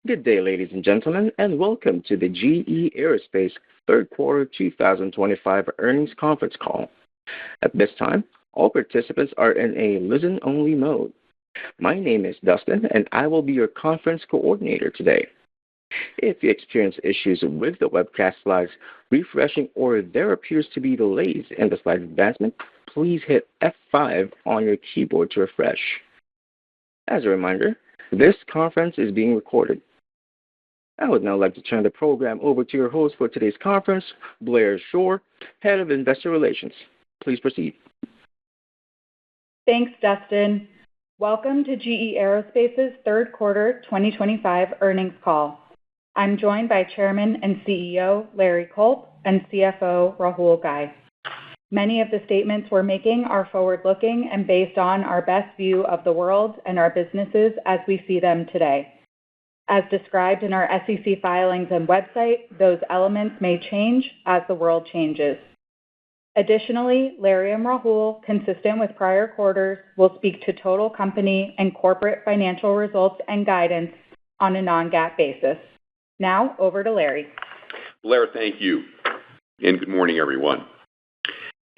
Good day, ladies and gentlemen, and welcome to the GE Aerospace third quarter 2025 earnings conference call. At this time, all participants are in a listen-only mode. My name is Dustin, and I will be your conference coordinator today. If you experience issues with the webcast slides refreshing or there appears to be delays in the slide advancement, please hit F5 on your keyboard to refresh. As a reminder, this conference is being recorded. I would now like to turn the program over to your host for today's conference, Blair Shore, Head of Investor Relations. Please proceed. Thanks, Dustin. Welcome to GE Aerospace's third quarter 2025 earnings call. I'm joined by Chairman and CEO Larry Culp and CFO Rahul Ghai. Many of the statements we're making are forward-looking and based on our best view of the world and our businesses as we see them today. As described in our SEC filings and website, those elements may change as the world changes. Additionally, Larry and Rahul, consistent with prior quarters, will speak to total company and corporate financial results and guidance on a non-GAAP basis. Now, over to Larry. Blair, thank you, and good morning, everyone.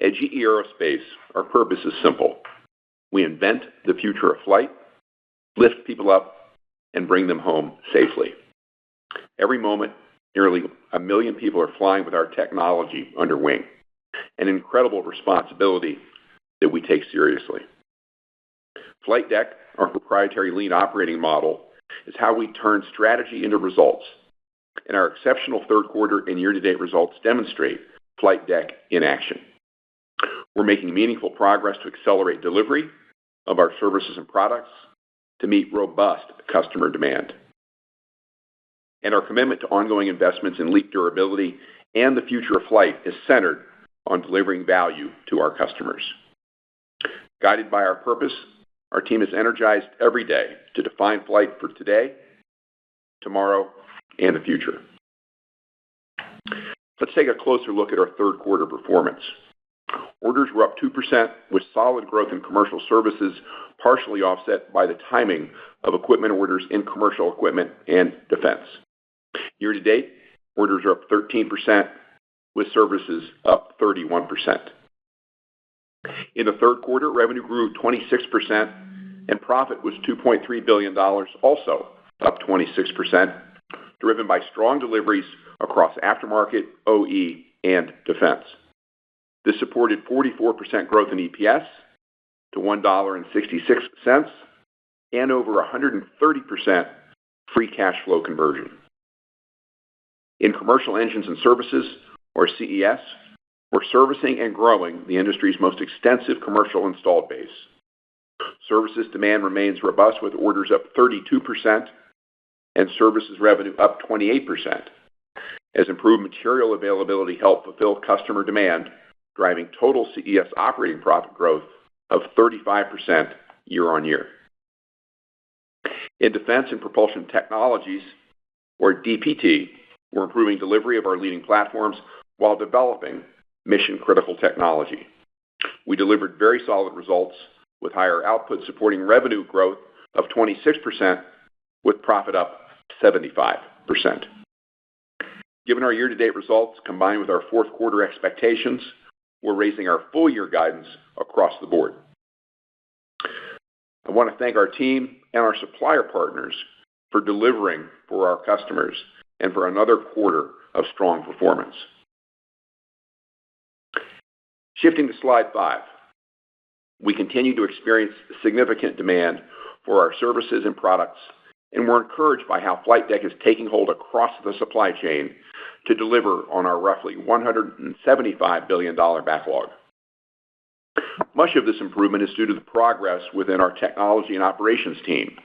At GE Aerospace, our purpose is simple. We invent the future of flight, lift people up, and bring them home safely. Every moment, nearly 1 million people are flying with our technology under wing, an incredible responsibility that we take seriously. Flight Deck, our proprietary lean operating model, is how we turn strategy into results, and our exceptional third quarter and year-to-date results demonstrate Flight Deck in action. We're making meaningful progress to accelerate delivery of our services and products to meet robust customer demand. And our commitment to ongoing investments in LEAP durability and the future of flight is centered on delivering value to our customers. Guided by our purpose, our team is energized every day to define flight for today, tomorrow, and the future. Let's take a closer look at our third quarter performance. Orders were up 2% with solid growth in commercial services, partially offset by the timing of equipment orders in commercial equipment and defense. Year-to-date, orders are up 13%, with services up 31%. In the third quarter, revenue grew 26%, and profit was $2.3 billion, also up 26%, driven by strong deliveries across aftermarket, OE, and defense. This supported 44% growth in EPS to $1.66 and over 130% free cash flow conversion. In commercial engines and services, or CES, we're servicing and growing the industry's most extensive commercial installed base. Services demand remains robust with orders up 32% and services revenue up 28%, as improved material availability helped fulfill customer demand, driving total CES operating profit growth of 35% year-on-year. In Defense and Propulsion Technologies, or DPT, we're improving delivery of our leading platforms while developing mission-critical technology. We delivered very solid results with higher output supporting revenue growth of 26%, with profit up 75%. Given our year-to-date results combined with our fourth quarter expectations, we're raising our full-year guidance across the board. I want to thank our team and our supplier partners for delivering for our customers and for another quarter of strong performance. Shifting to slide 5, we continue to experience significant demand for our services and products, and we're encouraged by how Flight Deck is taking hold across the supply chain to deliver on our roughly $175 billion backlog. Much of this improvement is due to the progress within our technology and operations team,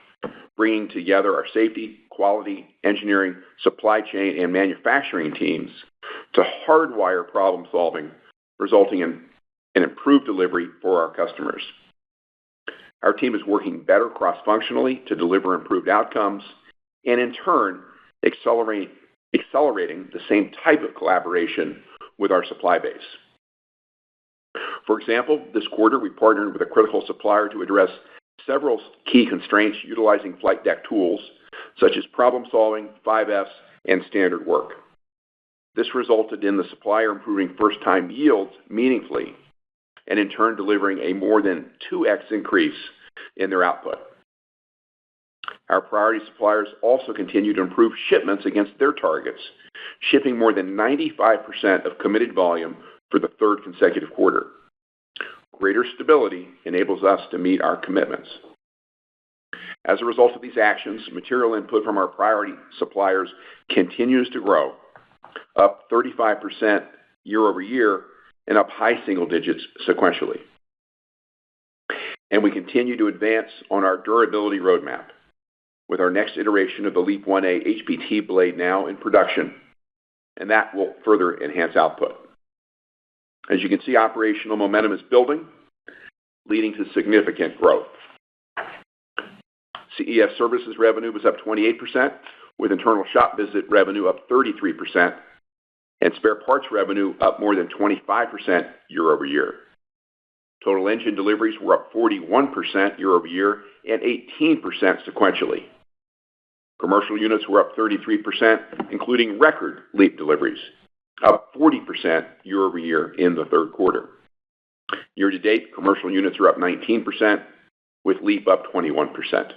bringing together our safety, quality, engineering, supply chain, and manufacturing teams to hardwire problem-solving, resulting in an improved delivery for our customers. Our team is working better cross-functionally to deliver improved outcomes and, in turn, accelerating the same type of collaboration with our supply base. For example, this quarter we partnered with a critical supplier to address several key constraints utilizing Flight Deck tools such as problem-solving, 5Fs, and standard work. This resulted in the supplier improving first-time yields meaningfully, and in turn delivering a more than 2x increase in their output. Our priority suppliers also continue to improve shipments against their targets, shipping more than 95% of committed volume for the third consecutive quarter. Greater stability enables us to meet our commitments. As a result of these actions, material input from our priority suppliers continues to grow, up 35% year over year and up high single digits sequentially. And we continue to advance on our durability roadmap, with our next iteration of the LEAP 1A HPT blade now in production, and that will further enhance output. As you can see, operational momentum is building, leading to significant growth. CES services revenue was up 28%, with internal shop visit revenue up 33%, and spare parts revenue up more than 25% year over year. Total engine deliveries were up 41% year over year and 18% sequentially. Commercial units were up 33%, including record LEAP deliveries, up 40% year over year in the third quarter. Year to date, commercial units are up 19%, with LEAP up 21%.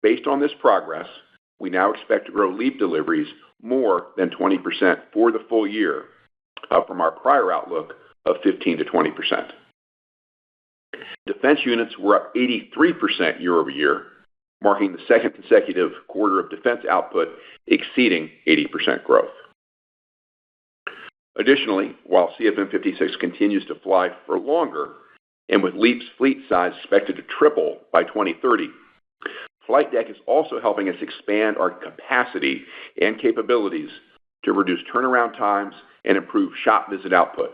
Based on this progress, we now expect to grow LEAP deliveries more than 20% for the full year, up from our prior outlook of 15 to 20%. Defense units were up 83% year over year, marking the second consecutive quarter of defense output exceeding 80% growth. Additionally, while CFM56 continues to fly for longer, and with LEAP's fleet size expected to triple by 2030, flight deck is also helping us expand our capacity and capabilities to reduce turnaround times and improve shop visit output,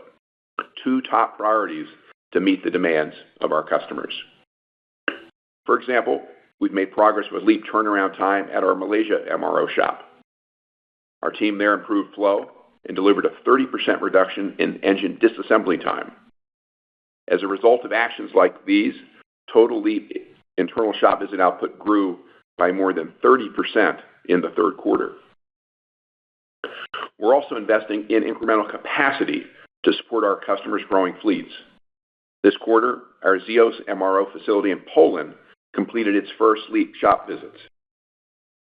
two top priorities to meet the demands of our customers. For example, we've made progress with LEAP turnaround time at our Malaysia MRO shop. Our team there improved flow and delivered a 30% reduction in engine disassembly time. As a result of actions like these, total LEAP internal shop visit output grew by more than 30% in the third quarter. We're also investing in incremental capacity to support our customers' growing fleets. This quarter, our Zios MRO facility in Poland completed its first LEAP shop visits.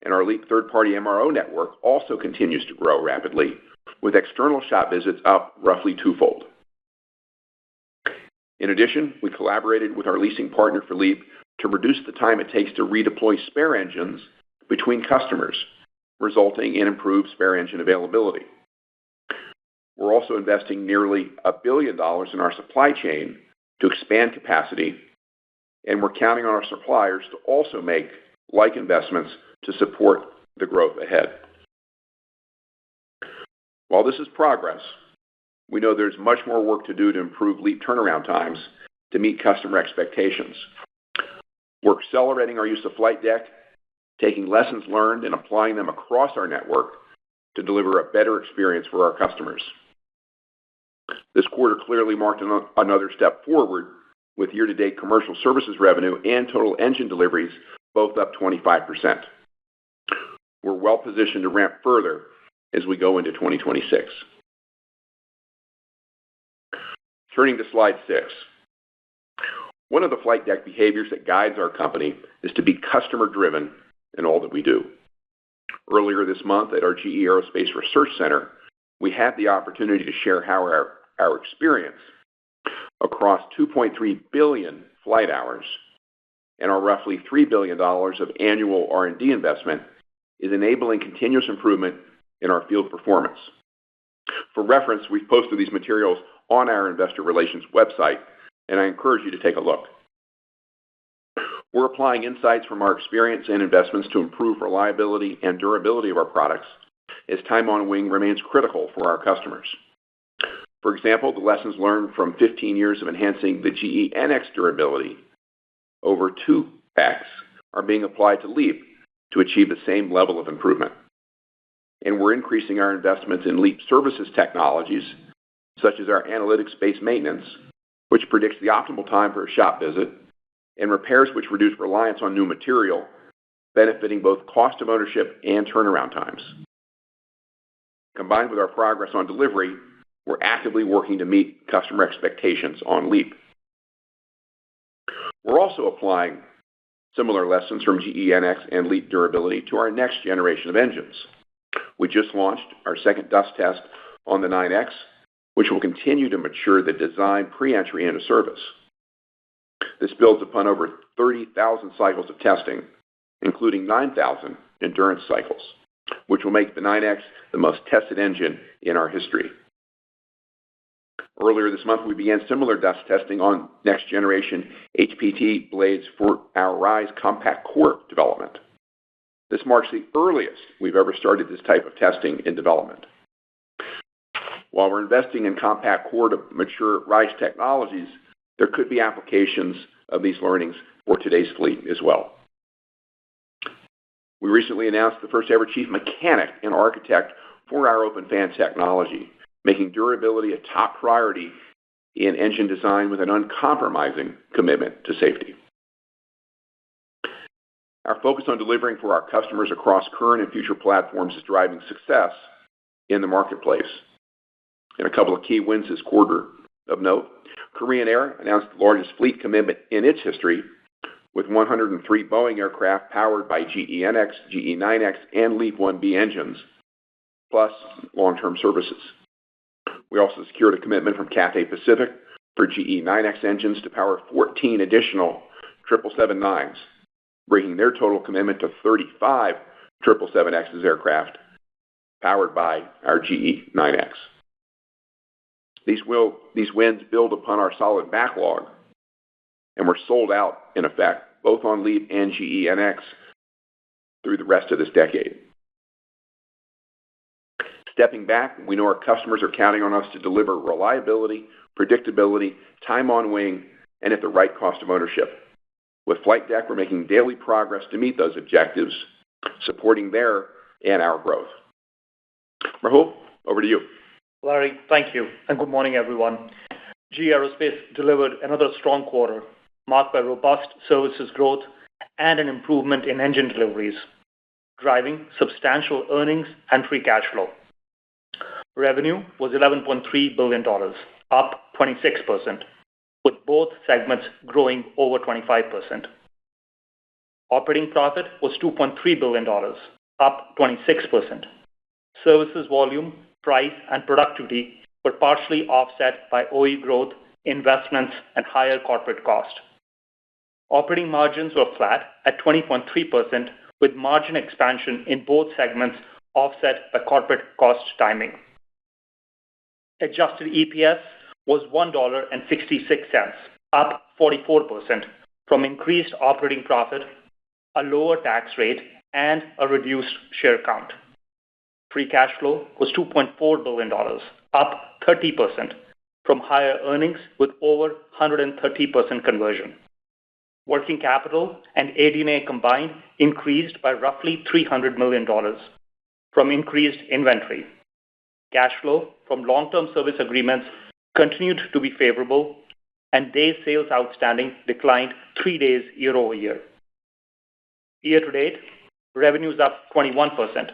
And our LEAP third-party MRO network also continues to grow rapidly, with external shop visits up roughly twofold. In addition, we collaborated with our leasing partner for LEAP to reduce the time it takes to redeploy spare engines between customers, resulting in improved spare engine availability. We're also investing nearly $1 billion in our supply chain to expand capacity, and we're counting on our suppliers to also make like investments to support the growth ahead. While this is progress, we know there's much more work to do to improve LEAP turnaround times to meet customer expectations. We're accelerating our use of flight deck, taking lessons learned and applying them across our network to deliver a better experience for our customers. This quarter clearly marked another step forward, with year-to-date commercial services revenue and total engine deliveries both up 25%. We're well positioned to ramp further as we go into 2026. Turning to slide 6. One of the flight deck behaviors that guides our company is to be customer-driven in all that we do. Earlier this month at our GE Aerospace Research Center, we had the opportunity to share how our experience across 2.3 billion flight hours and our roughly $3 billion of annual R&D investment is enabling continuous improvement in our field performance. For reference, we've posted these materials on our investor relations website, and I encourage you to take a look. We're applying insights from our experience and investments to improve reliability and durability of our products, as time on wing remains critical for our customers. For example, the lessons learned from 15 years of enhancing the GE NX durability over 2x are being applied to LEAP to achieve the same level of improvement. And we're increasing our investments in LEAP services technologies, such as our analytics-based maintenance, which predicts the optimal time for a shop visit, and repairs which reduce reliance on new material benefiting both cost of ownership and turnaround times. Combined with our progress on delivery, we're actively working to meet customer expectations on LEAP. We're also applying similar lessons from GE NX and LEAP durability to our next generation of engines. We just launched our second dust test on the 9X, which will continue to mature the design pre-entry into service. This builds upon over 30,000 cycles of testing, including 9,000 endurance cycles, which will make the 9X the most tested engine in our history. Earlier this month, we began similar dust testing on next-generation HPT blades for our RISE compact core development. This marks the earliest we've ever started this type of testing in development. While we're investing in compact core to mature RISE technologies, there could be applications of these learnings for today's fleet as well. We recently announced the first ever chief mechanic and architect for our open fan technology, making durability a top priority in engine design with an uncompromising commitment to safety. Our focus on delivering for our customers across current and future platforms is driving success in the marketplace. And a couple of key wins this quarter of note: Korean Air announced the largest fleet commitment in its history with 103 Boeing aircraft powered by GE NX, GE 9X, and LEAP-1B engines, plus long-term services. We also secured a commitment from Cathay Pacific for GE 9X engines to power 14 additional 777-9s, bringing their total commitment to 35 777X's aircraft powered by our GE 9X. These wins build upon our solid backlog, and we're sold out, in effect, both on LEAP and GE NX through the rest of this decade. Stepping back, we know our customers are counting on us to deliver reliability, predictability, time on wing, and at the right cost of ownership. With Flight Deck, we're making daily progress to meet those objectives, supporting their and our growth. Rahul, over to you. Larry, thank you, and good morning, everyone. GE Aerospace delivered another strong quarter, marked by robust services growth and an improvement in engine deliveries, driving substantial earnings and free cash flow. Revenue was $11.3 billion, up 26%, with both segments growing over 25%. Operating profit was $2.3 billion, up 26%. Services volume, price, and productivity were partially offset by OE growth, investments, and higher corporate cost. Operating margins were flat at 20.3%, with margin expansion in both segments offset by corporate cost timing. Adjusted EPS was $1.66, up 44%, from increased operating profit, a lower tax rate, and a reduced share count. Free cash flow was $2.4 billion, up 30%, from higher earnings with over 130% conversion. Working capital and AD&A combined increased by roughly $300 million from increased inventory. Cash flow from long-term service agreements continued to be favorable, and days sales outstanding declined 3 days year-over-year. Year-to-date, revenue is up 21%,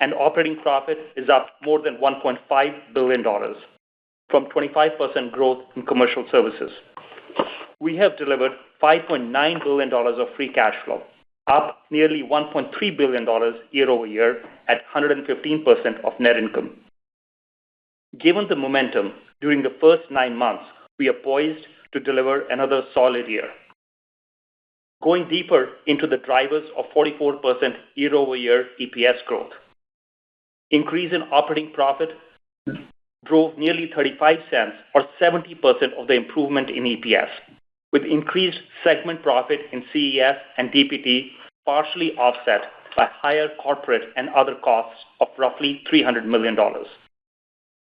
and operating profit is up more than $1.5 billion, from 25% growth in commercial services. We have delivered $5.9 billion of free cash flow, up nearly $1.3 billion year-over-year at 115% of net income. Given the momentum during the first 9 months, we are poised to deliver another solid year. Going deeper into the drivers of 44% year-over-year EPS growth. Increase in operating profit drove nearly 35 cents, or 70% of the improvement in EPS, with increased segment profit in CES and DPT partially offset by higher corporate and other costs of roughly $300 million.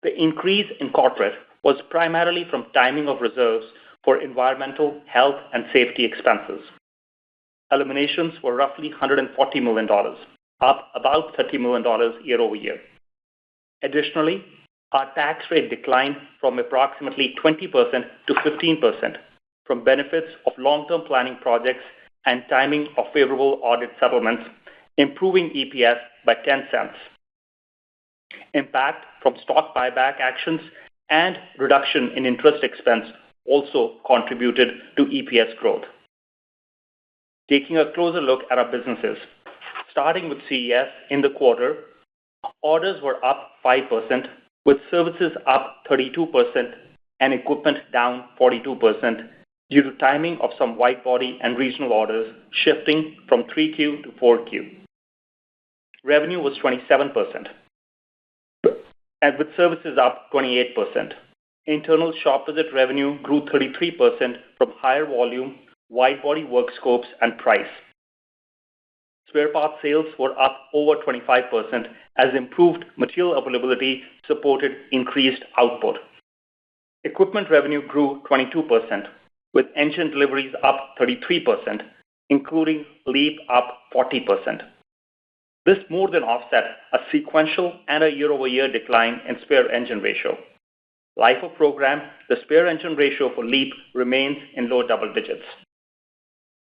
The increase in corporate was primarily from timing of reserves for environmental, health, and safety expenses. Eliminations were roughly $140 million, up about $30 million year-over-year. Additionally, our tax rate declined from approximately 20% to 15% from benefits of long-term planning projects and timing of favorable audit settlements, improving EPS by 10 cents. Impact from stock buyback actions and reduction in interest expense also contributed to EPS growth. Taking a closer look at our businesses, starting with CES in the quarter, orders were up 5%, with services up 32% and equipment down 42% due to timing of some wide-body and regional orders shifting from 3Q to 4Q. Revenue was 27%, and with services up 28%. Internal shop visit revenue grew 33% from higher volume, wide-body work scopes, and price. Spare parts sales were up over 25% as improved material availability supported increased output. Equipment revenue grew 22%, with engine deliveries up 33%, including LEAP up 40%. This more than offset a sequential and a year-over-year decline in spare engine ratio. Life of program, the spare engine ratio for LEAP remains in low double digits.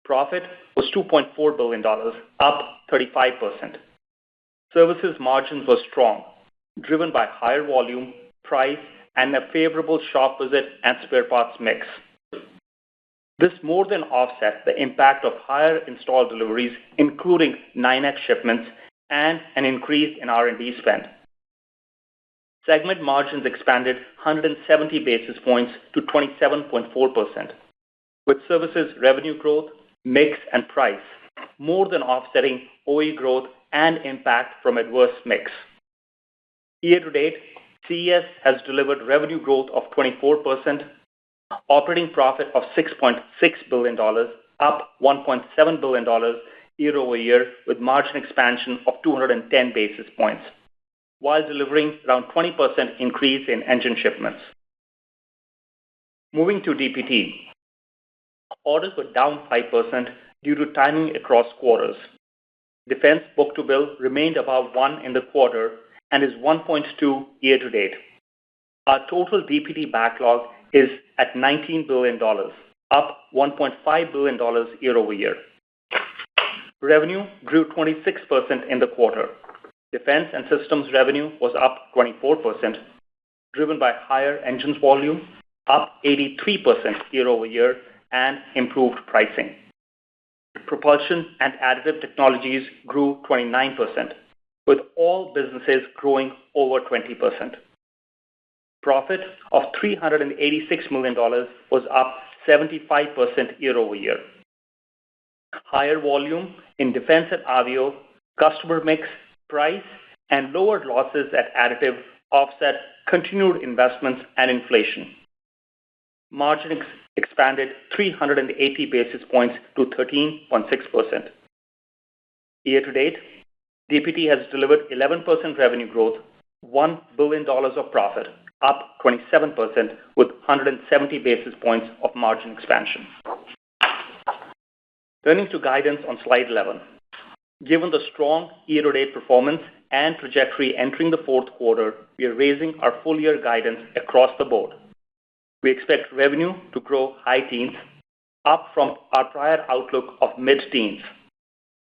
Profit was $2.4 billion, up 35%. Services margins were strong, driven by higher volume, price, and a favorable shop visit and spare parts mix. This more than offset the impact of higher installed deliveries, including 9X shipments and an increase in R&D spend. Segment margins expanded 170 basis points to 27.4%, with services revenue growth, mix, and price more than offsetting OE growth and impact from adverse mix. Year-to-date, CES has delivered revenue growth of 24%, operating profit of $6.6 billion, up $1.7 billion year-over-year with margin expansion of 210 basis points, while delivering around 20% increase in engine shipments. Moving to DPT. Orders were down 5% due to timing across quarters. Defense book-to-bill remained above 1 in the quarter and is 1.2 year-to-date. Our total DPT backlog is at $19 billion, up $1.5 billion year-over-year. Revenue grew 26% in the quarter. Defense and systems revenue was up 24%, driven by higher engines volume, up 83% year-over-year, and improved pricing. Propulsion and additive technologies grew 29%, with all businesses growing over 20%. Profit of $386 million was up 75% year-over-year. Higher volume in defense and avio, customer mix, price, and lower losses at additive offset continued investments and inflation. Margin expanded 380 basis points to 13.6%. Year-to-date, DPT has delivered 11% revenue growth, $1 billion of profit, up 27% with 170 basis points of margin expansion. Turning to guidance on slide 11. Given the strong year-to-date performance and trajectory entering the fourth quarter, we are raising our full-year guidance across the board. We expect revenue to grow high teens, up from our prior outlook of mid-teens.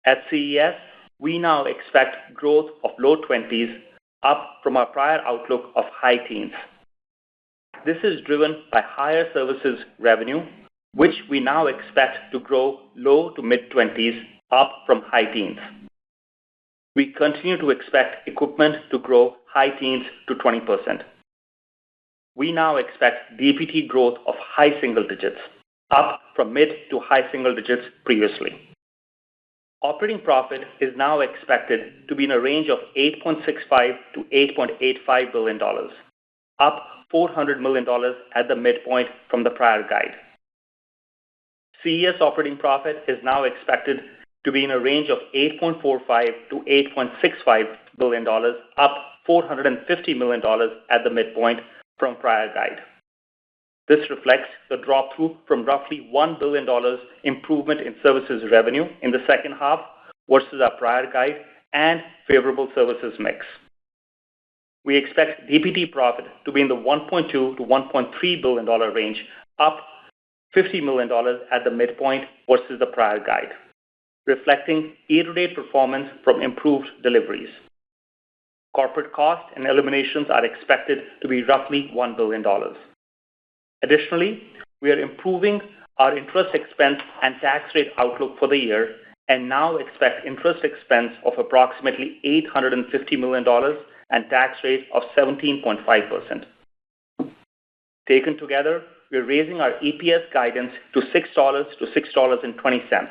At CES, we now expect growth of low 20s, up from our prior outlook of high teens. This is driven by higher services revenue, which we now expect to grow low to mid-20s, up from high teens. We continue to expect equipment to grow high teens to 20%. We now expect DPT growth of high single digits, up from mid to high single digits previously. Operating profit is now expected to be in a range of $8.65 to $8.85 billion, up $400 million at the midpoint from the prior guide. CES operating profit is now expected to be in a range of $8.45 to $8.65 billion, up $450 million at the midpoint from prior guide. This reflects the drop-through from roughly $1 billion improvement in services revenue in the second half versus our prior guide and favorable services mix. We expect DPT profit to be in the $1.2 to $1.3 billion range, up $50 million at the midpoint versus the prior guide, reflecting year-to-date performance from improved deliveries. Corporate costs and eliminations are expected to be roughly $1 billion. Additionally, we are improving our interest expense and tax rate outlook for the year and now expect interest expense of approximately $850 million and tax rate of 17.5%. Taken together, we are raising our EPS guidance to $6 to $6.20,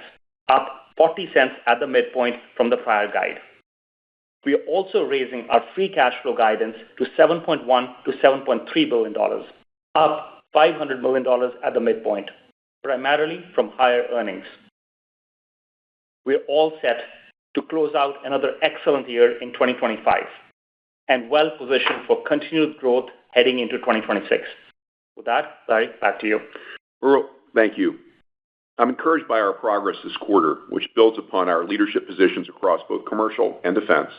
up 40 cents at the midpoint from the prior guide. We are also raising our free cash flow guidance to $7.1 to $7.3 billion, up $500 million at the midpoint, primarily from higher earnings. We are all set to close out another excellent year in 2025 and well positioned for continued growth heading into 2026. With that, Larry, back to you. Earl, thank you. I'm encouraged by our progress this quarter, which builds upon our leadership positions across both commercial and defense,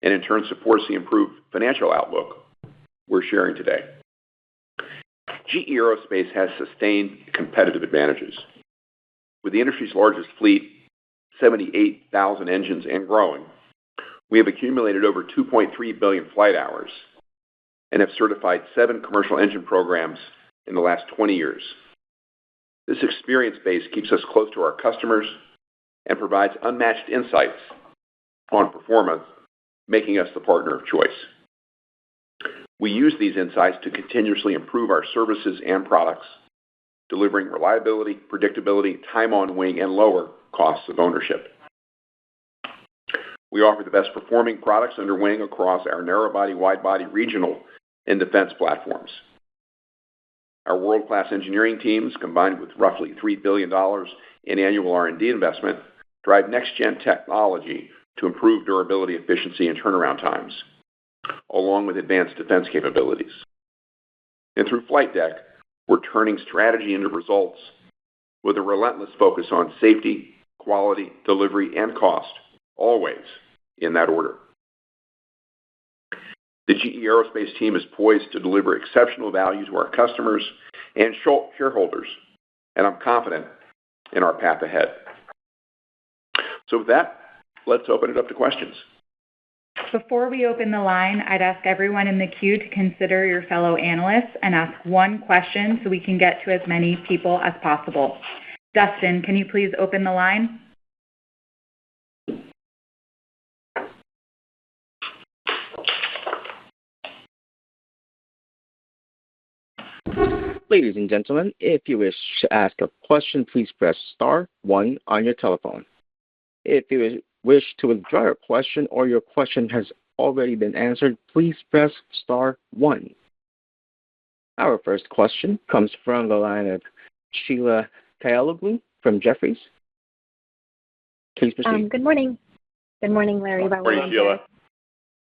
and in turn supports the improved financial outlook we're sharing today. GE Aerospace has sustained competitive advantages. With the industry's largest fleet, 78,000 engines and growing, we have accumulated over 2.3 billion flight hours and have certified 7 commercial engine programs in the last 20 years. This experience base keeps us close to our customers and provides unmatched insights on performance, making us the partner of choice. We use these insights to continuously improve our services and products, delivering reliability, predictability, time on wing, and lower costs of ownership. We offer the best performing products under wing across our narrow-body, wide-body, regional, and defense platforms. Our world-class engineering teams, combined with roughly $3 billion in annual R&D investment, drive next-gen technology to improve durability, efficiency, and turnaround times, along with advanced defense capabilities. And through Flight Deck, we're turning strategy into results with a relentless focus on safety, quality, delivery, and cost, always in that order. The GE Aerospace team is poised to deliver exceptional value to our customers and shareholders, and I'm confident in our path ahead. So with that, let's open it up to questions. Before we open the line, I'd ask everyone in the queue to consider your fellow analysts and ask one question so we can get to as many people as possible. Dustin, can you please open the line? Ladies and gentlemen, if you wish to ask a question, please press star 1 on your telephone. If you wish to withdraw your question or your question has already been answered, please press star 1. Our first question comes from the line of Sheila Kahyaoglu from Jefferies. Please proceed. Good morning. Good morning, Larry. Good morning, Sheila.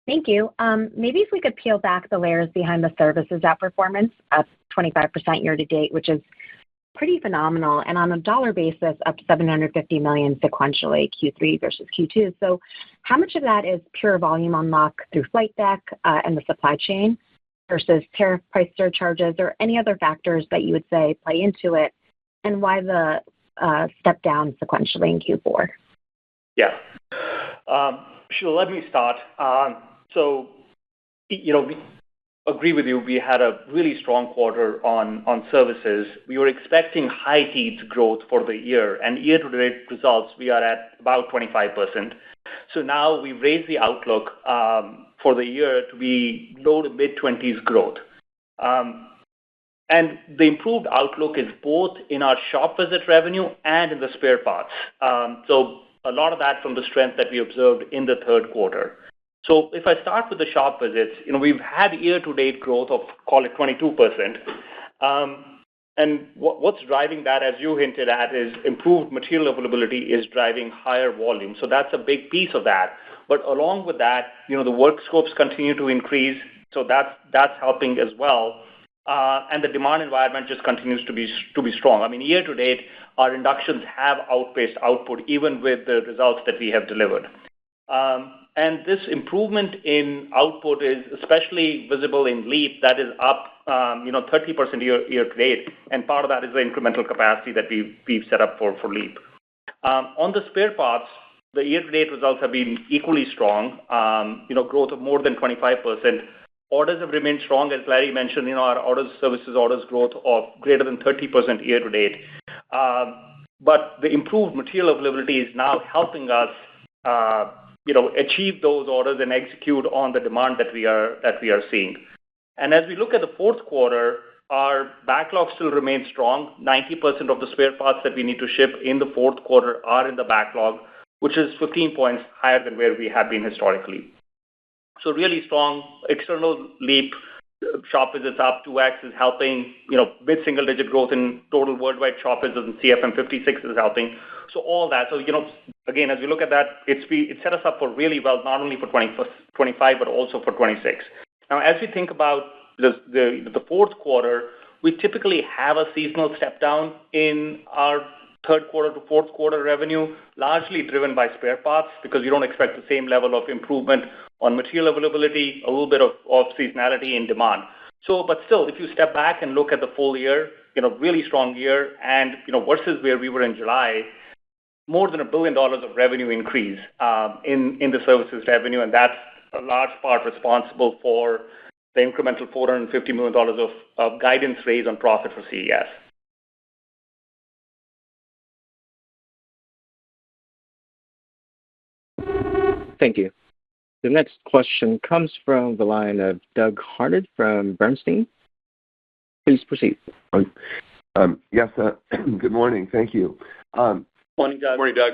Thank you. Maybe if we could peel back the layers behind the services outperformance, up 25% year to date, which is pretty phenomenal, and on a dollar basis, up $750 million sequentially, Q3 versus Q2. So how much of that is pure volume unlock through Flight Deck and the supply chain versus tariff price surcharges or any other factors that you would say play into it, and why the step down sequentially in Q4? Yeah. Sheila, let me start. So, we agree with you. We had a really strong quarter on services. We were expecting high teens growth for the year, and year-to-date results, we are at about 25%. So now we've raised the outlook for the year to be low to mid-20s growth. And the improved outlook is both in our shop visit revenue and in the spare parts. So a lot of that from the strength that we observed in the third quarter. So if I start with the shop visits, we've had year-to-date growth of, call it 22%. And what's driving that, as you hinted at, is improved material availability is driving higher volume. So that's a big piece of that. But along with that, the work scopes continue to increase, so that's helping as well. And the demand environment just continues to be strong. I mean, year-to-date, our inductions have outpaced output, even with the results that we have delivered. And this improvement in output is especially visible in LEAP, that is up 30% year to date, and part of that is the incremental capacity that we've set up for LEAP. On the spare parts, the year-to-date results have been equally strong, growth of more than 25%. Orders have remained strong, as Larry mentioned, our services orders growth of greater than 30% year-to-date. But the improved material availability is now helping us, achieve those orders and execute on the demand that we are seeing. And as we look at the fourth quarter, our backlog still remains strong. 90% of the spare parts that we need to ship in the fourth quarter are in the backlog, which is 15 points higher than where we have been historically. So really strong external LEAP shop visits up 2x is helping, mid-single digit growth in total worldwide shop visits, and CFM56 is helping. So all that. So, again, as we look at that, it set us up for really well, not only for 25, but also for 26. Now, as we think about the fourth quarter, we typically have a seasonal step down in our third quarter to fourth quarter revenue, largely driven by spare parts, because we don't expect the same level of improvement on material availability, a little bit of seasonality in demand. So, but still, if you step back and look at the full year, really strong year, and versus where we were in July, more than $1 billion of revenue increase in the services revenue, and that's a large part responsible for the incremental $450 million of guidance raise on profit for CES. Thank you. The next question comes from the line of Doug Harned from Bernstein. Please proceed. Yes, good morning. Thank you. Morning, Doug. Morning, Doug.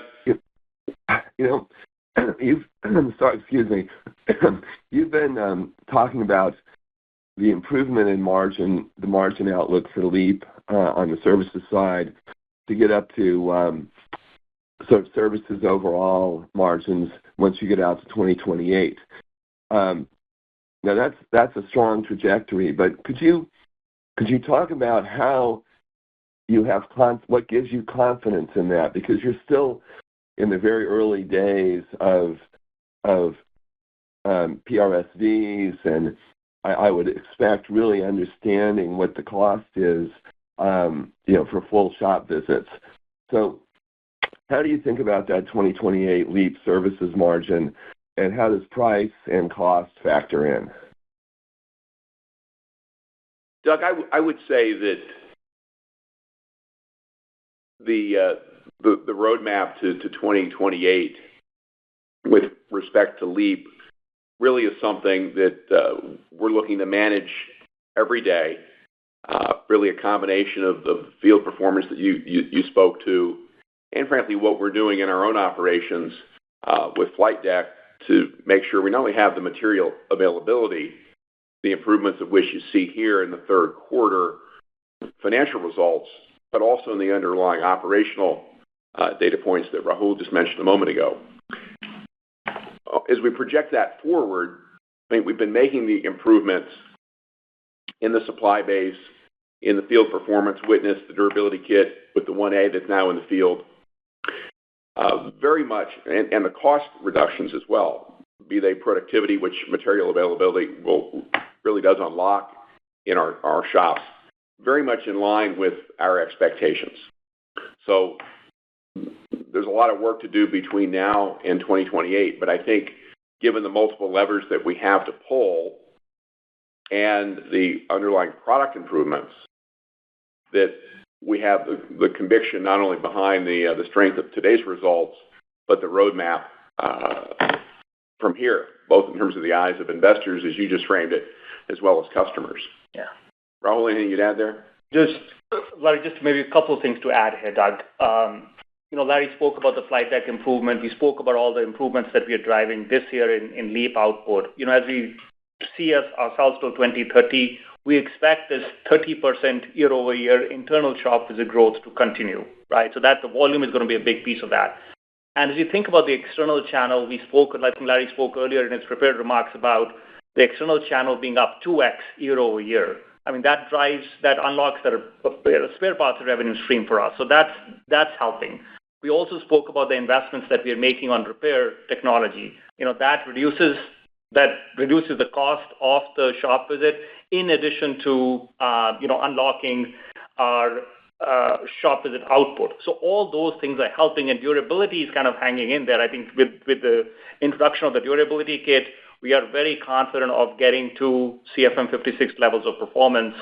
You've been talking about the improvement in margin, the margin outlook for LEAP on the services side to get up to sort of services overall margins once you get out to 2028. Now that's a strong trajectory, but could you talk about how you have what gives you confidence in that? Because you're still in the very early days of PRSVs, and I would expect really understanding what the cost is, for full shop visits. So how do you think about that 2028 LEAP services margin, and how does price and cost factor in? Doug, I would say that the roadmap to 2028 with respect to LEAP really is something that we're looking to manage every day. Really a combination of the field performance that you spoke to, and frankly what we're doing in our own operations with flight deck to make sure we not only have the material availability, the improvements of which you see here in the third quarter financial results, but also in the underlying operational data points that Rahul just mentioned a moment ago. As we project that forward, we've been making the improvements in the supply base, in the field performance, witness the durability kit with the 1A that's now in the field. Very much, and the cost reductions as well, be they productivity, which material availability really does unlock in our shops, very much in line with our expectations. So there's a lot of work to do between now and 2028, but I think given the multiple levers that we have to pull and the underlying product improvements, that we have the conviction not only behind the strength of today's results, but the roadmap from here, both in terms of the eyes of investors, as you just framed it, as well as customers. Yeah. Rahul, anything you'd add there? Larry, just maybe a couple of things to add here, Doug. Larry spoke about the flight deck improvement. We spoke about all the improvements that we are driving this year in LEAP output. As we see ourselves till 2030, we expect this 30% year-over-year internal shop visit growth to continue, right? So that the volume is going to be a big piece of that. And as you think about the external channel, I think Larry spoke earlier in his prepared remarks about the external channel being up 2x year-over-year. That unlocks the spare parts revenue stream for us. So that's helping. We also spoke about the investments that we are making on repair technology. that reduces the cost of the shop visit, in addition to unlocking our shop visit output. So all those things are helping, and durability is kind of hanging in there. I think with the introduction of the durability kit, we are very confident of getting to CFM56 levels of performance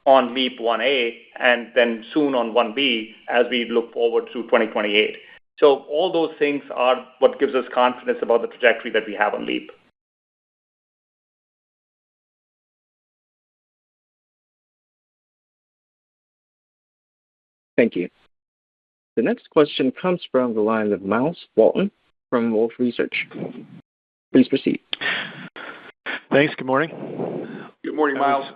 on LEAP 1A and then soon on 1B as we look forward to 2028. So all those things are what gives us confidence about the trajectory that we have on LEAP. Thank you. The next question comes from the line of Miles Walton from Wolfe Research. Please proceed. Thanks. Good morning. Good morning, Miles.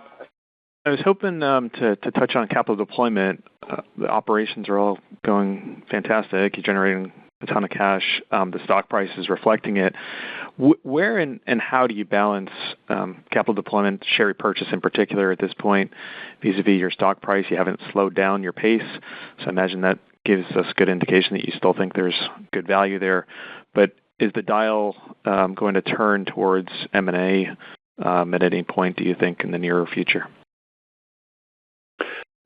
I was hoping to touch on capital deployment. The operations are all going fantastic. You're generating a ton of cash. The stock price is reflecting it. Where and how do you balance capital deployment, share repurchase in particular at this point, vis-a-vis your stock price? You haven't slowed down your pace, so I imagine that gives us good indication that you still think there's good value there. But is the dial going to turn towards M&A at any point, do you think, in the nearer future?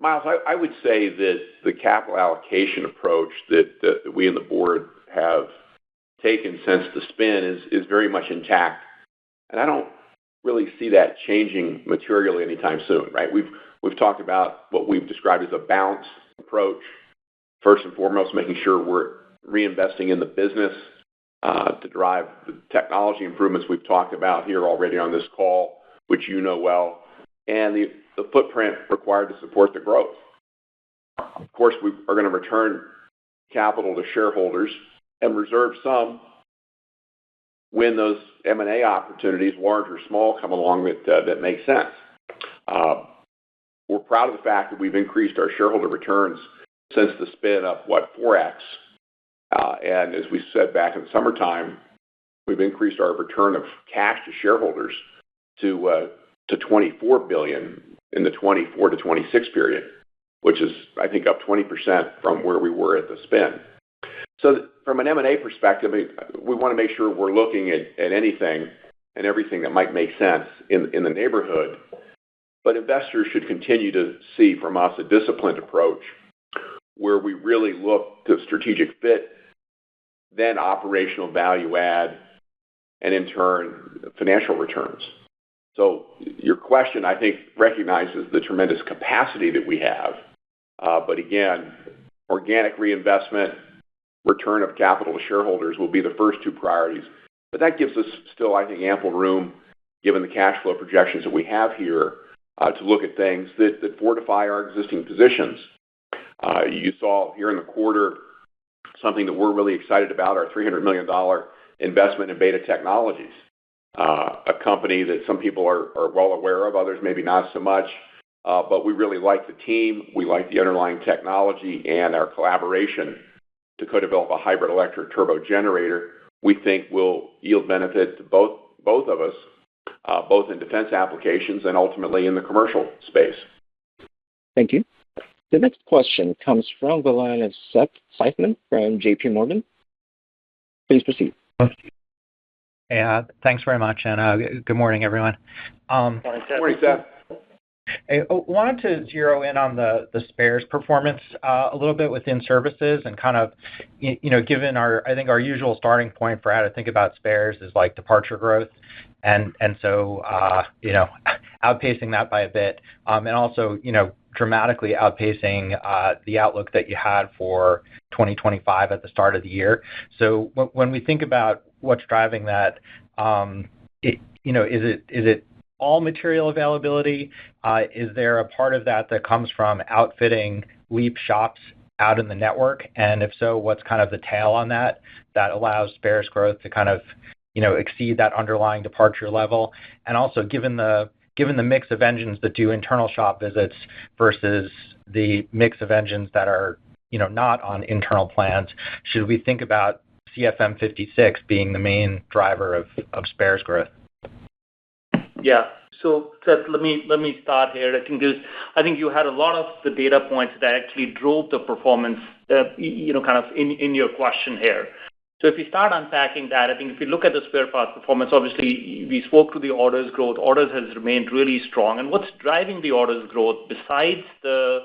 Miles, I would say that the capital allocation approach that we and the board have taken since the spin is very much intact, and I don't really see that changing materially anytime soon. Right? We've talked about what we've described as a balanced approach. First and foremost, making sure we're reinvesting in the business to drive the technology improvements we've talked about here already on this call, which you know well, and the footprint required to support the growth. Of course, we are going to return capital to shareholders and reserve some when those M&A opportunities, large or small, come along that make sense. We're proud of the fact that we've increased our shareholder returns since the spin up, 4x? And as we said back in the summertime, we've increased our return of cash to shareholders to $24 billion in the 24 to 26 period, which is, I think, up 20% from where we were at the spin. So from an M&A perspective, we want to make sure we're looking at anything and everything that might make sense in the neighborhood. But investors should continue to see from us a disciplined approach where we really look to strategic fit, then operational value add, and in turn, financial returns. So your question, I think, recognizes the tremendous capacity that we have. But again, organic reinvestment, return of capital to shareholders will be the first two priorities. But that gives us still, I think, ample room, given the cash flow projections that we have here, to look at things that fortify our existing positions. You saw here in the quarter something that we're really excited about, our $300 million investment in Beta Technologies, a company that some people are well aware of, others maybe not so much. But we really like the team. We like the underlying technology and our collaboration to co-develop a hybrid electric turbo generator. We think will yield benefit to both of us, both in defense applications and ultimately in the commercial space. Thank you. The next question comes from the line of Seth Seifman from JP Morgan. Please proceed. Hey, thanks very much, and good morning, everyone. Good morning, Seth. I wanted to zero in on the spares performance a little bit within services and kind of, given I think our usual starting point for how to think about spares is like departure growth. And so, outpacing that by a bit, and also, dramatically outpacing the outlook that you had for 2025 at the start of the year. So when we think about what's driving that, is it all material availability? Is there a part of that comes from outfitting LEAP shops out in the network? And if so, what's kind of the tail on that allows spares growth to kind of, exceed that underlying departure level? And also, given the mix of engines that do internal shop visits versus the mix of engines that are, not on internal plans, should we think about CFM56 being the main driver of spares growth? Yeah. So Seth, let me start here. I think you had a lot of the data points that actually drove the performance, kind of in your question here. So if we start unpacking that, I think if you look at the spare parts performance, obviously we spoke to the orders growth. Orders has remained really strong. And what's driving the orders growth, besides the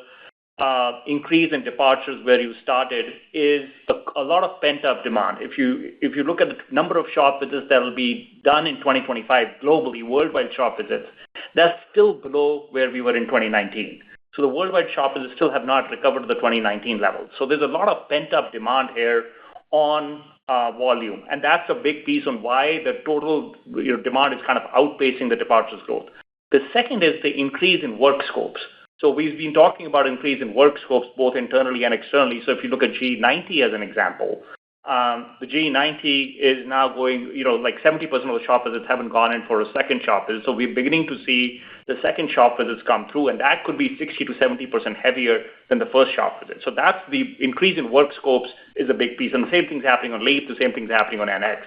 increase in departures where you started, is a lot of pent-up demand. If you look at the number of shop visits that will be done in 2025 globally, worldwide shop visits, that's still below where we were in 2019. So the worldwide shop visits still have not recovered to the 2019 level. So there's a lot of pent-up demand here on volume, and that's a big piece on why the total demand is kind of outpacing the departures growth. The second is the increase in work scopes. So we've been talking about increase in work scopes both internally and externally. So if you look at GE90 as an example, the GE90 is now going, like 70% of the shop visits haven't gone in for a second shop visit. So we're beginning to see the second shop visits come through, and that could be 60 to 70% heavier than the first shop visit. So that's the increase in work scopes is a big piece. And the same thing's happening on LEAP, the same thing's happening on NX.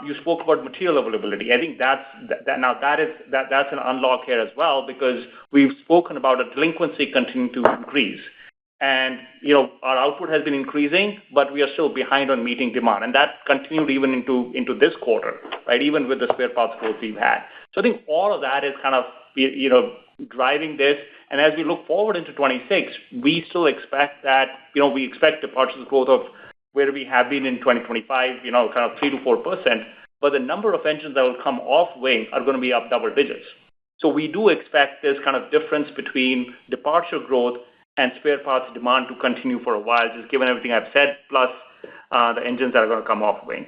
You spoke about material availability. I think that's an unlock here as well, because we've spoken about a delinquency continuing to increase. And, our output has been increasing, but we are still behind on meeting demand. And that continued even into this quarter, right? Even with the spare parts growth we've had. So I think all of that is kind of, driving this. And as we look forward into 26, we still expect that, we expect departures growth of where we have been in 2025, kind of 3 to 4%. But the number of engines that will come off wing are going to be up double digits. So we do expect this kind of difference between departure growth and spare parts demand to continue for a while, just given everything I've said, plus the engines that are going to come off wing.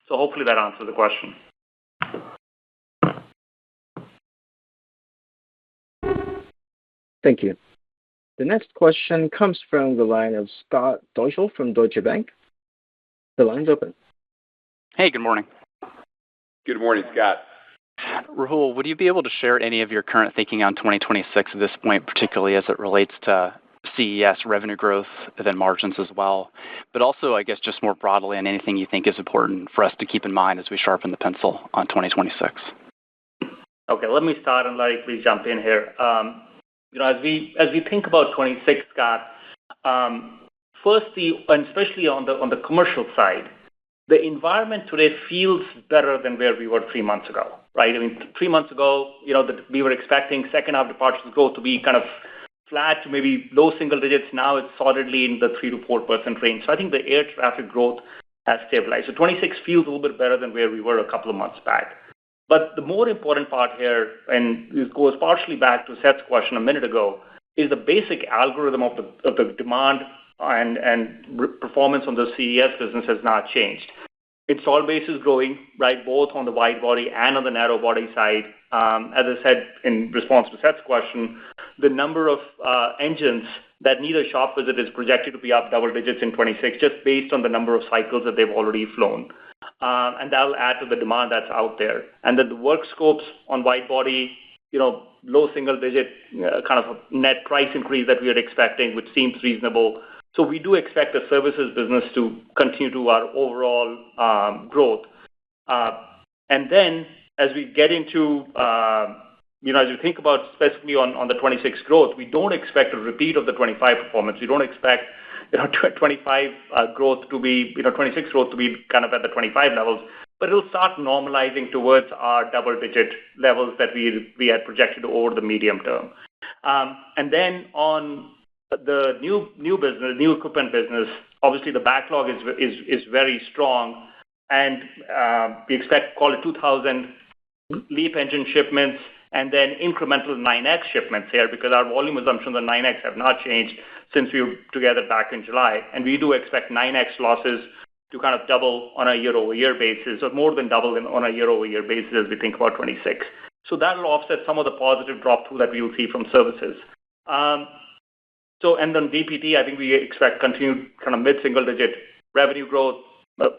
So hopefully that answers the question. Thank you. The next question comes from the line of Scott Deuschle from Deutsche Bank. The line's open. Hey, good morning. Good morning, Scott. Rahul, would you be able to share any of your current thinking on 2026 at this point, particularly as it relates to CES revenue growth and then margins as well, but also, I guess, just more broadly on anything you think is important for us to keep in mind as we sharpen the pencil on 2026? Okay, let me start, and Larry, please jump in here. As we think about 26, Scott, firstly, and especially on the commercial side, the environment today feels better than where we were 3 months ago, right? I mean, 3 months ago, we were expecting second half departures growth to be kind of flat to maybe low single digits. Now it's solidly in the 3 to 4% range. So I think the air traffic growth has stabilized. So 26 feels a little bit better than where we were a couple of months back. But the more important part here, and this goes partially back to Seth's question a minute ago, is the basic algorithm of the demand and performance on the CES business has not changed. Install base is growing, right, both on the wide body and on the narrow body side. As I said in response to Seth's question, the number of engines that need a shop visit is projected to be up double digits in 26, just based on the number of cycles that they've already flown. And that'll add to the demand that's out there. And then the work scopes on wide body, low single digit kind of net price increase that we are expecting, which seems reasonable. So we do expect the services business to continue to our overall growth. And then as we get into, as you think about specifically on the 26 growth, we don't expect a repeat of the 25 performance. We don't expect 25 growth to be, 26 growth to be kind of at the 25 levels, but it'll start normalizing towards our double-digit levels that we had projected over the medium term. And then on the new business, new equipment business, obviously the backlog is very strong, and we expect, call it 2,000 LEAP engine shipments, and then incremental 9X shipments here, because our volume assumptions on 9X have not changed since we were together back in July. And we do expect 9X losses to kind of double on a year-over-year basis, or more than double on a year-over-year basis as we think about 26. So that will offset some of the positive drop-through that we will see from services. And then DPT, I think we expect continued kind of mid-single-digit revenue growth,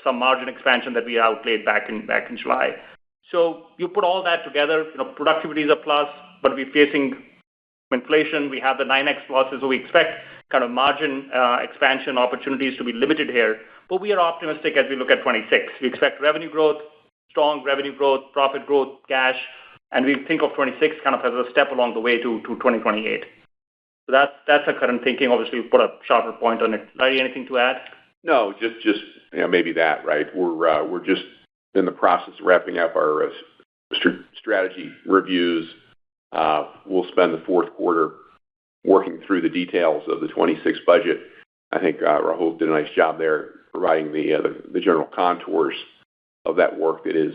some margin expansion that we outlaid back in July. So you put all that together, productivity is a plus, but we're facing inflation. We have the 9X losses, so we expect kind of margin expansion opportunities to be limited here. But we are optimistic as we look at 26. We expect revenue growth, strong revenue growth, profit growth, cash, and we think of 26 kind of as a step along the way to 2028. So that's our current thinking. Obviously, we've put a sharper point on it. Larry, anything to add? No, just maybe that, right? We're just in the process of wrapping up our strategy reviews. We'll spend the fourth quarter working through the details of the 26 budget. I think Rahul did a nice job there providing the general contours of that work that is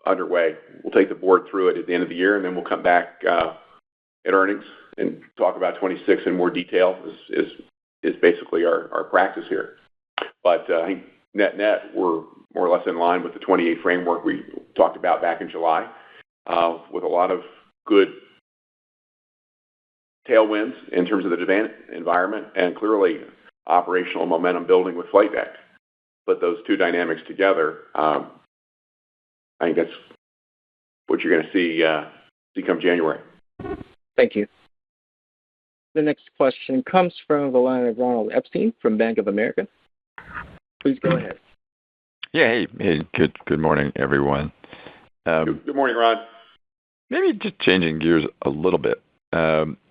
underway. We'll take the board through it at the end of the year, and then we'll come back at earnings and talk about 26 in more detail. Is basically our practice here. But I think net, we're more or less in line with the 28 framework we talked about back in July, with a lot of good tailwinds in terms of the demand environment and clearly operational momentum building with flight deck. Put those two dynamics together, I think that's what you're going to see come January. Thank you. The next question comes from the line of Ronald Epstein from Bank of America. Please go ahead. Yeah, hey, good morning, everyone. Good morning, Ron. Maybe just changing gears a little bit.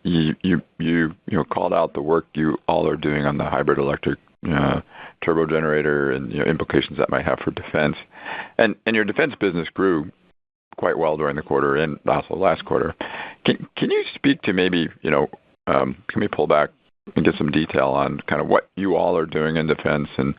You called out the work you all are doing on the hybrid electric turbo generator and implications that might have for defense. And your defense business grew quite well during the quarter and also last quarter. Can you speak to maybe can we pull back and get some detail on kind of what you all are doing in defense and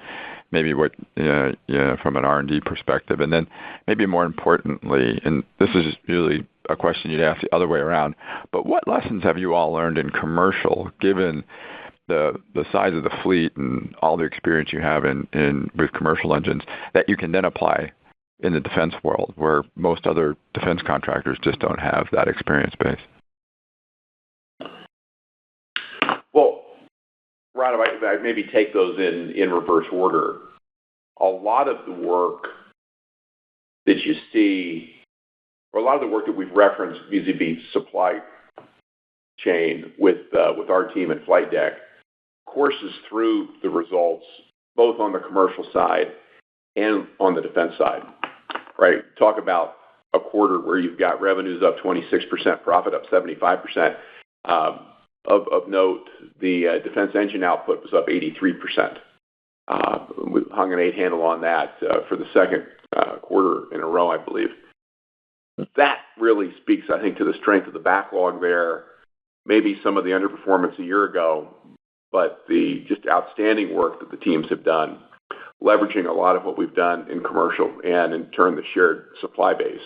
maybe what from an R&D perspective, and then maybe more importantly, and this is really a question you'd ask the other way around, but what lessons have you all learned in commercial, given the size of the fleet and all the experience you have in with commercial engines that you can then apply in the defense world, where most other defense contractors just don't have that experience base? Well, Ron, if I maybe take those in reverse order, a lot of the work that you see, or a lot of the work that we've referenced vis-a-vis supply chain with our team at Flight Deck courses through the results both on the commercial side and on the defense side, right? Talk about a quarter where you've got revenues up 26%, profit up 75%. Of note, the defense engine output was up 83%. We hung an 8 handle on that for the second quarter in a row, I believe. That really speaks, I think, to the strength of the backlog there, maybe some of the underperformance a year ago, but the just outstanding work that the teams have done, leveraging a lot of what we've done in commercial and in turn the shared supply base.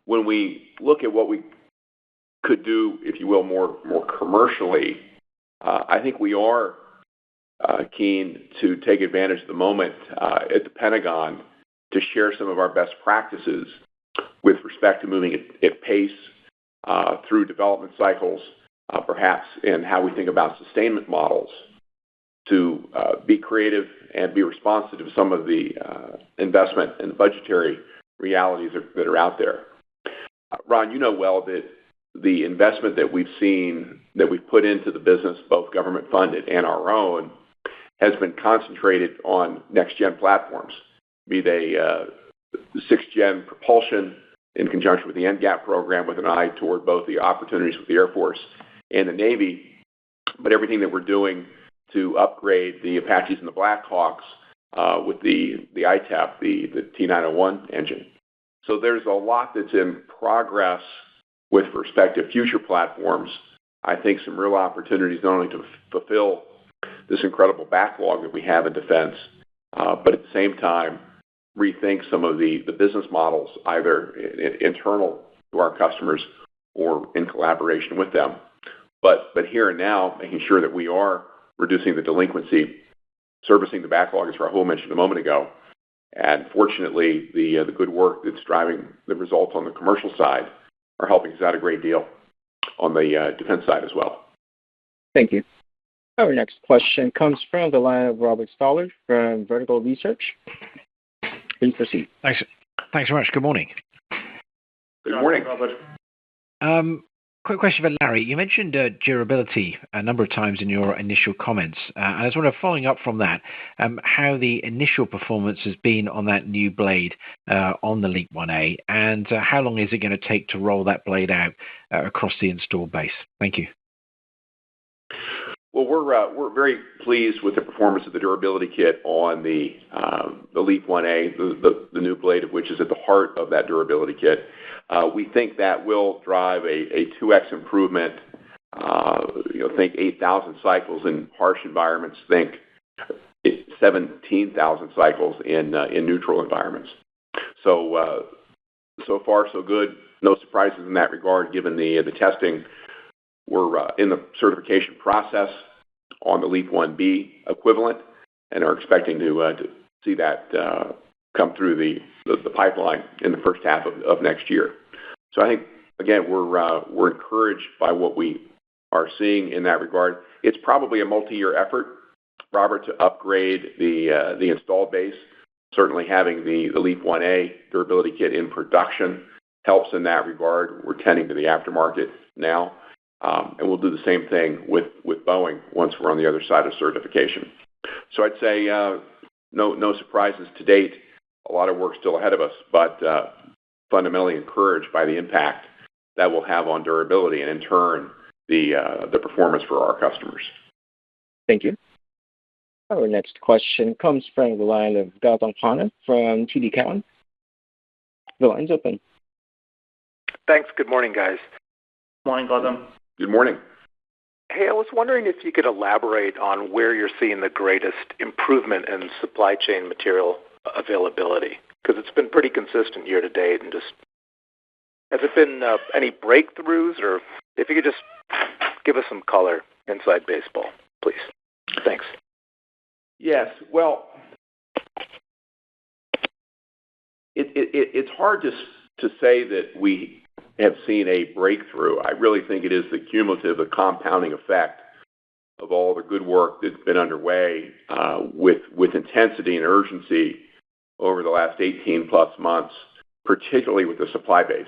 When we look at what we could do, if you will, more commercially, I think we are keen to take advantage of the moment at the Pentagon to share some of our best practices with respect to moving at pace through development cycles, perhaps in how we think about sustainment models, to be creative and be responsive to some of the investment and budgetary realities that are out there. Ron, you know well that the investment that we've seen, that we've put into the business, both government funded and our own, has been concentrated on next-gen platforms, be they 6th-gen propulsion in conjunction with the NGAP program with an eye toward both the opportunities with the Air Force and the Navy, but everything that we're doing to upgrade the Apaches and the Blackhawks with the ITAP, the T901 engine. So there's a lot that's in progress with respect to future platforms. I think some real opportunities not only to fulfill this incredible backlog that we have in defense, but at the same time, rethink some of the business models, either internal to our customers or in collaboration with them. But here and now, making sure that we are reducing the delinquency, servicing the backlog, as Rahul mentioned a moment ago. And fortunately, the good work that's driving the results on the commercial side are helping us out a great deal on the defense side as well. Thank you. Our next question comes from the line of Robert Stallard from Vertical Research. Please proceed. Thanks very much. Good morning. Good morning, Robert. Quick question for Larry. You mentioned durability a number of times in your initial comments. I was wondering, following up from that, how the initial performance has been on that new blade on the LEAP-1A, and how long is it going to take to roll that blade out across the installed base? Thank you. Well, we're very pleased with the performance of the durability kit on the LEAP 1A, the new blade of which is at the heart of that durability kit. We think that will drive a 2x improvement. Think 8,000 cycles in harsh environments. Think 17,000 cycles in neutral environments. So far so good. No surprises in that regard, given the testing. We're in the certification process on the LEAP 1B equivalent, and are expecting to see that come through the pipeline in the first half of next year. So I think again we're encouraged by what we are seeing in that regard. It's probably a multi-year effort, Robert, to upgrade the installed base. Certainly having the LEAP 1A durability kit in production helps in that regard. We're tending to the aftermarket now, and we'll do the same thing with Boeing once we're on the other side of certification. So I'd say no surprises to date. A lot of work still ahead of us, but fundamentally encouraged by the impact that will have on durability and in turn the performance for our customers. Thank you. Our next question comes from the line of Gautam Khanna from TD Cowen. The line's open. Thanks. Good morning, guys. Morning, Gautam. Good morning. Hey, I was wondering if you could elaborate on where you're seeing the greatest improvement in supply chain material availability, because it's been pretty consistent year to date. And just, has it been any breakthroughs, or if you could just give us some color inside baseball, please. Thanks. Yes. Well, it's hard to say that we have seen a breakthrough. I really think it is the cumulative, the compounding effect of all the good work that's been underway with intensity and urgency over the last 18 plus months, particularly with the supply base.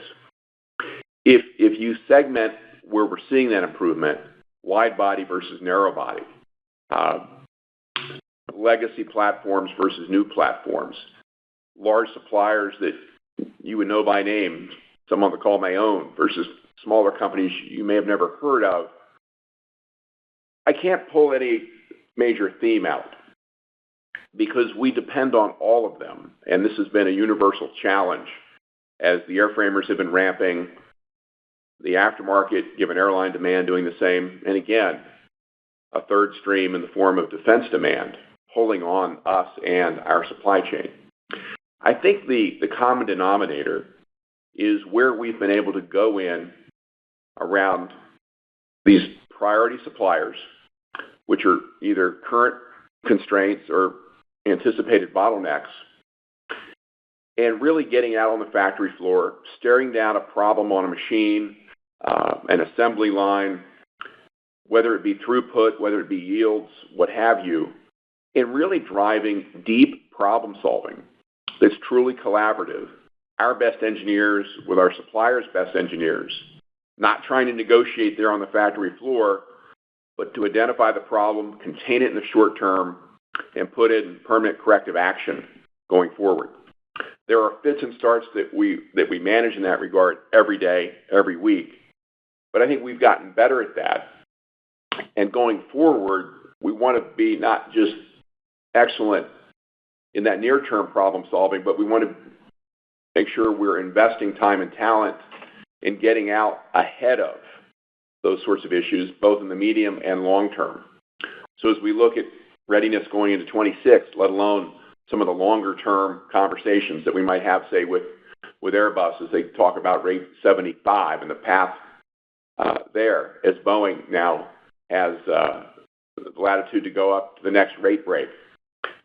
If you segment where we're seeing that improvement, wide body versus narrow body, legacy platforms versus new platforms, large suppliers that you would know by name, some on the call may own, versus smaller companies you may have never heard of, I can't pull any major theme out because we depend on all of them. And this has been a universal challenge as the airframers have been ramping, the aftermarket, given airline demand, doing the same. And again, a third stream in the form of defense demand, pulling on us and our supply chain. I think the common denominator is where we've been able to go in around these priority suppliers, which are either current constraints or anticipated bottlenecks, and really getting out on the factory floor, staring down a problem on a machine, an assembly line, whether it be throughput, whether it be yields, what have you, and really driving deep problem solving that's truly collaborative. Our best engineers with our suppliers' best engineers, not trying to negotiate there on the factory floor, but to identify the problem, contain it in the short term, and put it in permanent corrective action going forward. There are fits and starts that we manage in that regard every day, every week. But I think we've gotten better at that. And going forward, we want to be not just excellent in that near-term problem solving, but we want to make sure we're investing time and talent in getting out ahead of those sorts of issues, both in the medium and long term. So as we look at readiness going into 26, let alone some of the longer term conversations that we might have, say, with Airbus as they talk about rate 75 and the path there, as Boeing now has the latitude to go up to the next rate break,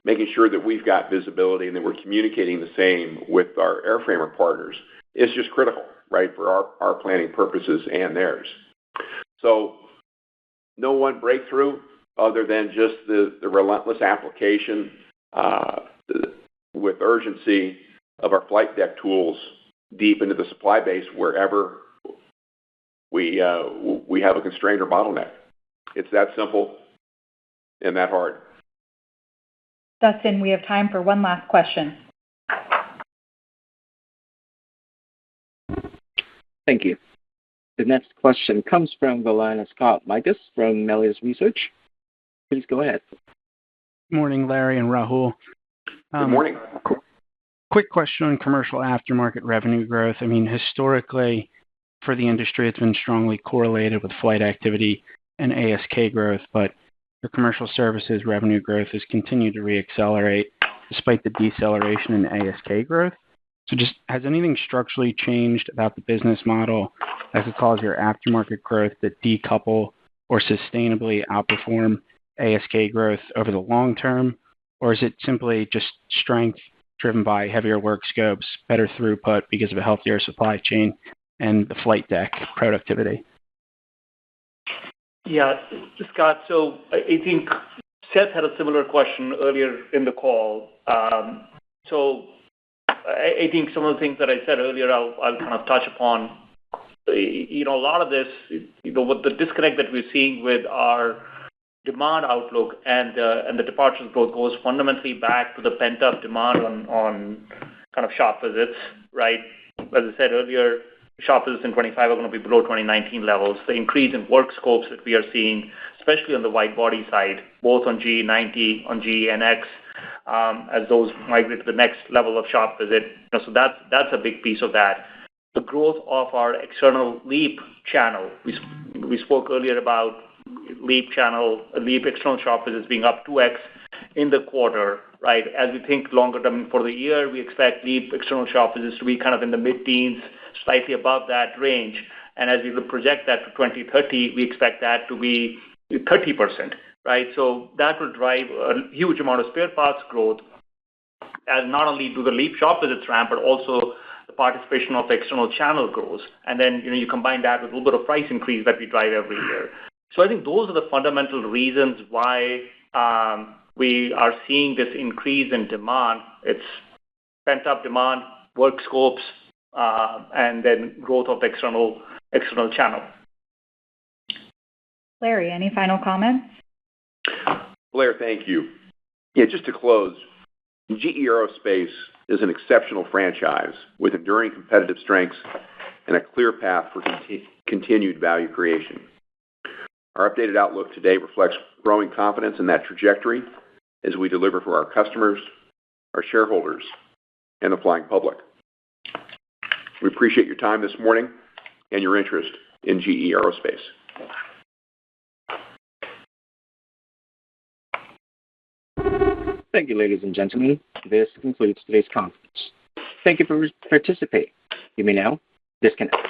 making sure that we've got visibility and that we're communicating the same with our airframer partners is just critical, right, for our planning purposes and theirs. So no one breakthrough other than just the relentless application with urgency of our flight deck tools deep into the supply base wherever we have a constraint or bottleneck. It's that simple and that hard. Dustin, we have time for one last question. Thank you. The next question comes from the line of Scott Mikus from Melius Research. Please go ahead. Morning, Larry and Rahul. Good morning. Quick question on commercial aftermarket revenue growth. I mean, historically, for the industry, it's been strongly correlated with flight activity and ASK growth, but the commercial services revenue growth has continued to reaccelerate despite the deceleration in ASK growth. So just has anything structurally changed about the business model that could cause your aftermarket growth to decouple or sustainably outperform ASK growth over the long term? Or is it simply just strength driven by heavier work scopes, better throughput because of a healthier supply chain, and the flight deck productivity? Yeah, Scott, so I think Seth had a similar question earlier in the call. So I think some of the things that I said earlier, I'll kind of touch upon. A lot of this, with the disconnect that we're seeing with our demand outlook and the departures growth goes fundamentally back to the pent-up demand on kind of shop visits, right? As I said earlier, shop visits in 25 are going to be below 2019 levels. The increase in work scopes that we are seeing, especially on the wide body side, both on GE90, on GE9X, as those migrate to the next level of shop visit. So that's a big piece of that. The growth of our external LEAP channel. We spoke earlier about LEAP external shop visits being up 2x in the quarter, right? As we think longer term for the year, we expect LEAP external shop visits to be kind of in the mid-teens, slightly above that range. And as we project that to 2030, we expect that to be 30%, right? So that will drive a huge amount of spare parts growth, as not only do the LEAP shop visits ramp, but also the participation of the external channel grows. And then, you combine that with a little bit of price increase that we drive every year. So I think those are the fundamental reasons why we are seeing this increase in demand. It's pent-up demand, work scopes, and then growth of the external channel. Larry, any final comments? Blair, thank you. Yeah, just to close, GE Aerospace is an exceptional franchise with enduring competitive strengths and a clear path for continued value creation. Our updated outlook today reflects growing confidence in that trajectory as we deliver for our customers, our shareholders, and the flying public. We appreciate your time this morning and your interest in GE Aerospace. Thank you, ladies and gentlemen. This concludes today's conference. Thank you for participating. You may now disconnect.